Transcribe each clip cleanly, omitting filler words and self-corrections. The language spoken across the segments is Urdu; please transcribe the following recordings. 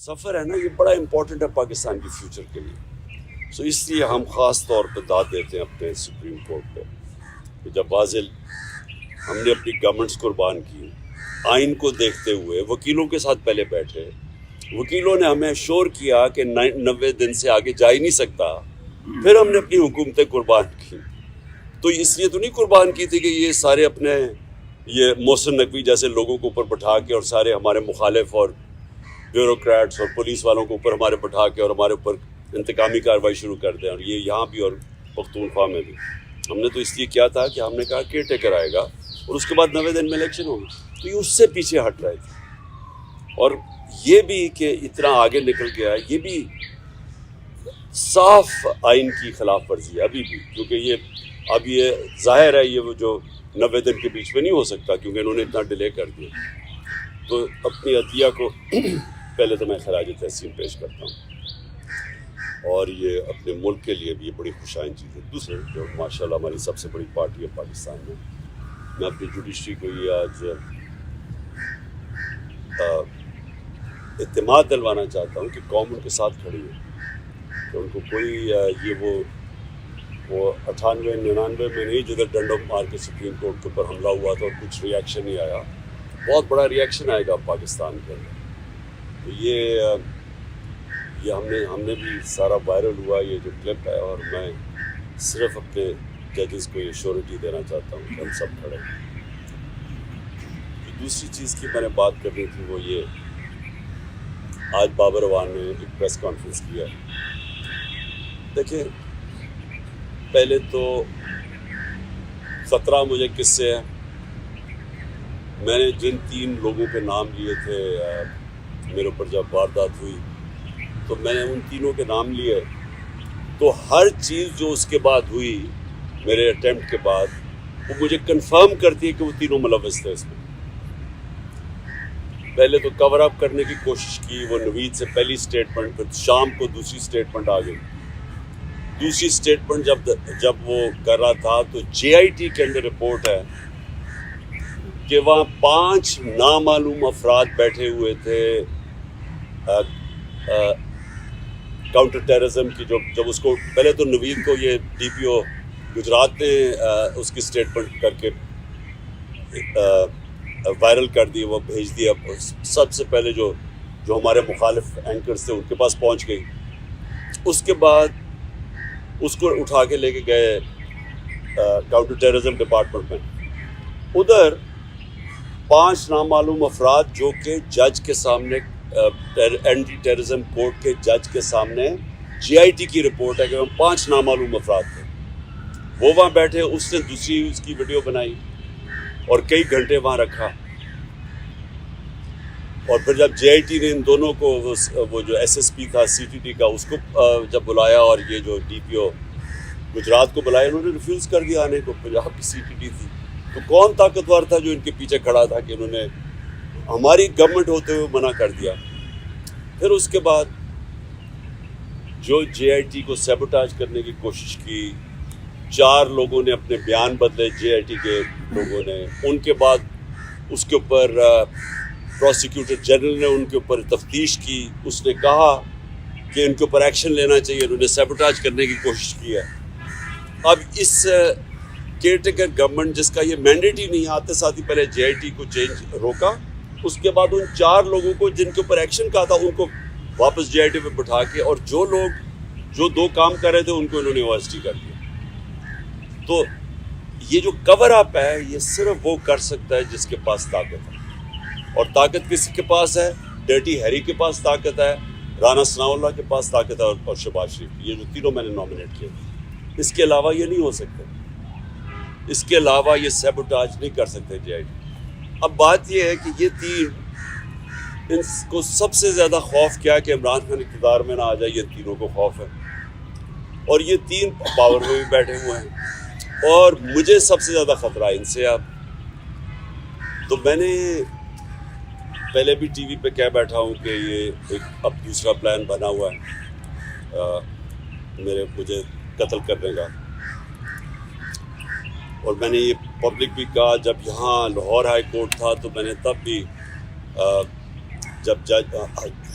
سفر ہے نا یہ بڑا امپورٹنٹ ہے پاکستان کی فیوچر کے لیے. سو اس لیے ہم خاص طور پہ داد دیتے ہیں اپنے سپریم کورٹ پہ کہ جب بازل ہم نے اپنی گورنمنٹس قربان کی, آئین کو دیکھتے ہوئے وکیلوں کے ساتھ پہلے بیٹھے, وکیلوں نے ہمیں شور کیا کہ 90 دن سے آگے جا ہی نہیں سکتا, پھر ہم نے اپنی حکومتیں قربان کی. تو اس لیے تو نہیں قربان کی تھی کہ یہ سارے اپنے یہ محسن نقوی جیسے لوگوں کو اوپر بٹھا کے اور سارے ہمارے مخالف اور بیوروکریٹس اور پولیس والوں کو اوپر ہمارے بٹھا کے اور ہمارے اوپر انتقامی کارروائی شروع کر دیں, اور یہ یہاں بھی اور پختونخوا میں بھی. ہم نے تو اس لیے کیا تھا کہ ہم نے کہا کیئر ٹیکر آئے گا اور اس کے بعد 90 دن میں الیکشن ہوگی, تو یہ اس سے پیچھے ہٹ رہے تھے. اور یہ بھی کہ اتنا آگے نکل گیا ہے, یہ بھی صاف آئین کی خلاف ورزی ہے ابھی بھی, کیونکہ یہ ظاہر ہے یہ وہ جو 90 دن کے بیچ میں نہیں ہو سکتا کیونکہ انہوں نے اتنا ڈیلے کر دیا. تو اپنی عدلیہ کو پہلے تو میں خراج تحسین پیش کرتا ہوں, اور یہ اپنے ملک کے لیے بھی یہ بڑی خوشائن چیز ہے. دوسرے جو ماشاء اللہ ہماری سب سے بڑی پارٹی ہے پاکستان میں اپنی جوڈیشری کو یہ آج اعتماد دلوانا چاہتا ہوں کہ قوم ان کے ساتھ کھڑی ہے, کہ ان کو کوئی یہ وہ 98-99 میں نہیں جدھر ڈنڈوں مار کے سپریم کورٹ کے اوپر حملہ ہوا تھا اور کچھ ریئیکشن نہیں آیا, بہت بڑا ریئیکشن آئے گا پاکستان کے اندر. تو یہ ہم نے بھی سارا وائرل ہوا یہ جو کلپ ہے, اور میں صرف اپنے ججز کو یہ شیورٹی دینا چاہتا ہوں کہ ہم سب کھڑے ہیں. دوسری چیز کی میں نے بات کرنی تھی وہ یہ, آج بابر اعوان نے ایک پریس کانفرنس کیا. دیکھیں پہلے تو خطرہ مجھے کس سے ہے, میں نے جن 3 لوگوں کے نام لیے تھے میرے اوپر جب واردات ہوئی تو میں نے ان تینوں کے نام لیے, تو ہر چیز جو اس کے بعد ہوئی میرے اٹیمپٹ کے بعد وہ مجھے کنفرم کرتی ہے کہ وہ تینوں ملوث تھے اس میں. پہلے تو کور اپ کرنے کی کوشش کی, وہ نوید سے پہلی سٹیٹمنٹ, پھر شام کو دوسری سٹیٹمنٹ آ گئی. دوسری سٹیٹمنٹ جب وہ کر رہا تھا تو JIT کے اندر رپورٹ ہے کہ وہاں 5 نامعلوم افراد بیٹھے ہوئے تھے کاؤنٹر ٹیررزم کی. جب اس کو پہلے تو نوید کو یہ DPO گجرات نے اس کی سٹیٹمنٹ کر کے وائرل کر دی, وہ بھیج دیا. سب سے پہلے جو ہمارے مخالف اینکرز تھے ان کے پاس پہنچ گئی. اس کے بعد اس کو اٹھا کے لے کے گئے کاؤنٹر ٹیررزم ڈپارٹمنٹ میں. ادھر 5 نامعلوم افراد جو کہ جج کے سامنے اینٹی ٹیررزم کورٹ کے جج کے سامنے JIT کی رپورٹ ہے کہ وہ 5 نامعلوم افراد تھے, وہ وہاں بیٹھے. اس نے دوسری اس کی ویڈیو بنائی اور کئی گھنٹے وہاں رکھا. اور پھر جب JIT نے ان دونوں کو وہ جو SSP تھا CTT کا اس کو جب بلایا, اور یہ جو DPO گجرات کو بلایا, انہوں نے ریفیوز کر دیا آنے کو. پنجاب کی CTT تھی, تو کون طاقتور تھا جو ان کے پیچھے کھڑا تھا کہ انہوں نے ہماری گورنمنٹ ہوتے ہوئے منع کر دیا. پھر اس کے بعد جو JIT کو سیبوٹاج کرنے کی کوشش کی, 4 لوگوں نے اپنے بیان بدلے JIT کے لوگوں نے. ان کے بعد اس کے اوپر پروسیکیوٹر جنرل نے ان کے اوپر تفتیش کی, اس نے کہا کہ ان کے اوپر ایکشن لینا چاہیے, انہوں نے سیبوٹاج کرنے کی کوشش کی ہے. اب اس کیئر ٹیکر گورنمنٹ جس کا یہ مینڈیٹ ہی نہیں, آتے ساتھ ہی پہلے JIT کو چینج روکا, اس کے بعد ان 4 لوگوں کو جن کے اوپر ایکشن کہا تھا ان کو واپس JIT پہ بٹھا کے, اور جو لوگ جو 2 کام کر رہے تھے ان کو انہوں نے OST کر دیا. تو یہ جو کور اپ ہے یہ صرف وہ کر سکتا ہے جس کے پاس طاقت ہے, اور طاقت کس کے پاس ہے؟ ڈرٹی ہیری کے پاس طاقت ہے, رانا ثناء اللہ کے پاس طاقت ہے, اور شہباز شریف. یہ جو تینوں میں نے نامنیٹ کیے, اس کے علاوہ یہ نہیں ہو سکتے, اس کے علاوہ یہ سیبوٹاج نہیں کر سکتے JIT. اب بات یہ ہے کہ یہ 3 ان کو سب سے زیادہ خوف کیا کہ عمران خان اقتدار میں نہ آ جائے, یہ تینوں کو خوف ہے. اور یہ 3 پاور میں بھی بیٹھے ہوئے ہیں, اور مجھے سب سے زیادہ خطرہ ان سے. تو میں نے پہلے بھی ٹی وی پہ کہہ بیٹھا ہوں کہ یہ ایک اب دوسرا پلان بنا ہوا ہے مجھے قتل کرنے کا. اور میں نے یہ پبلک بھی کہا, جب یہاں لاہور ہائی کورٹ تھا تو میں نے تب بھی جب جج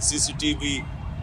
CCTV